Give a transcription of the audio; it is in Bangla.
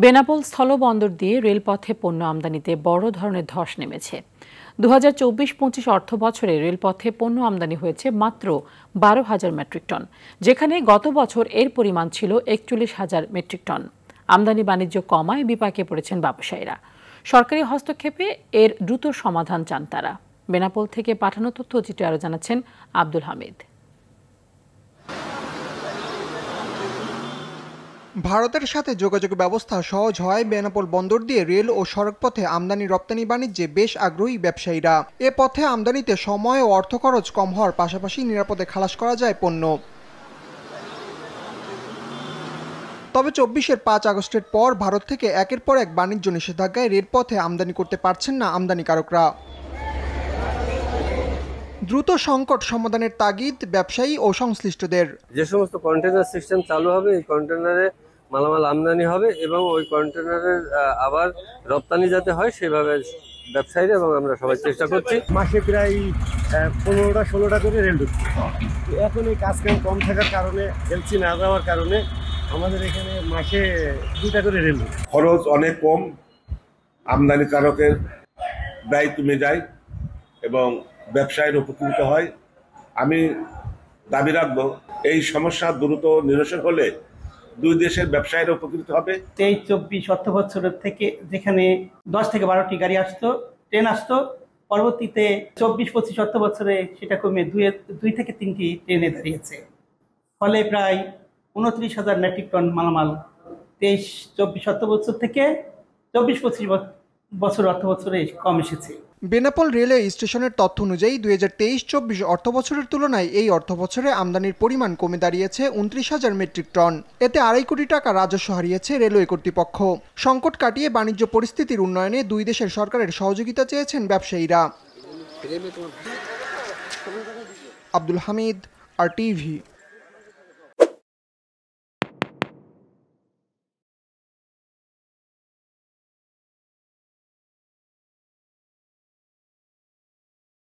বেনাপোল স্থলবন্দর দিয়ে রেলপথে পণ্য আমদানিতে বড় ধরনের ধস নেমেছে। 2024-25 অর্থ বছরে রেলপথে পণ্য আমদানি হয়েছে মাত্র 12,000 মেট্রিক টন, যেখানে গত বছর এর পরিমাণ ছিল 41,000 মেট্রিক টন। আমদানি বাণিজ্য কমায় বিপাকে পড়েছেন ব্যবসায়ীরা। সরকারি হস্তক্ষেপে এর দ্রুত সমাধান চান তারা। বেনাপোল থেকে পাঠানো তথ্যচিত্রে আরও জানাচ্ছেন আব্দুল হামিদ। ভারতের সাথে যোগাযোগ ব্যবস্থা সহজ হয় বেনাপোল বন্দর দিয়ে রেল ও সড়কপথে আমদানি রপ্তানি বাণিজ্যে বেশ আগ্রহী ব্যবসায়ীরা। এ পথে আমদানিতে সময় ও অর্থ খরচ কম হওয়ার পাশাপাশি নিরাপদে খালাস করা যায় পণ্য। তবে 24-এর 5 আগস্টের পর ভারত থেকে একের পর এক বাণিজ্য নিষেধাজ্ঞায় রেলপথে আমদানি করতে পারছেন না আমদানিকারকরা। দ্রুত সংকট সমাধানের তাগিদ ব্যবসায়ী ও সংশ্লিষ্টদের। যে সমস্ত কন্টেনার সিস্টেম চালু হবে, এই কন্টেনারে মালামাল আমদানি হবে এবং ওই কন্টেনারের আবার রপ্তানি যাতে হয় সেভাবে ব্যবসায়ীরা এবং আমরা সবাই চেষ্টা করছি। মাসে প্রায় 15টা-16টা করে রেল ঢুকছে। এখন এই কাজকাম কম থাকার কারণে, এলসি না যাওয়ার কারণে আমাদের এখানে মাসে 2টা করে রেল ঢুকছে। খরচ অনেক কম, আমদানিকারকের ব্যয় কমে যায় এবং ব্যবসায়ীর উপকৃত হয়। আমি দাবি রাখবো এই সমস্যা দ্রুত নিরসন হলে দুই দেশের ব্যবসায়ীরা উপকৃত হবে। 23-24 অর্থ বছরের থেকে যেখানে 10 থেকে 12টি গাড়ি আসতো, ট্রেন আসতো, পরবর্তীতে 24-25 অর্থ বছরে সেটা কমে 2 থেকে 3টি ট্রেনে দাঁড়িয়েছে। ফলে প্রায় 29,000 মেট্রিক টন মালামাল 23-24 অর্থ বছর থেকে 24-25 বছর অর্থ বছরে কম এসেছে। বেনাপোল রেলওয়ে স্টেশনের তথ্য অনুযায়ী 2023-24 অর্থ বছরের তুলনায় এই অর্থ বছরে আমদানির পরিমাণ কমে দাঁড়িয়েছে 29,000 মেট্রিক টন। এতে 2.5 কোটি টাকা রাজস্ব হারিয়েছে রেলওয়ে কর্তৃপক্ষ। সংকট কাটিয়ে বাণিজ্য পরিস্থিতির উন্নয়নে দুই দেশের সরকারের সহযোগিতা চেয়েছেন ব্যবসায়ীরা। আব্দুল হামিদ, RTV।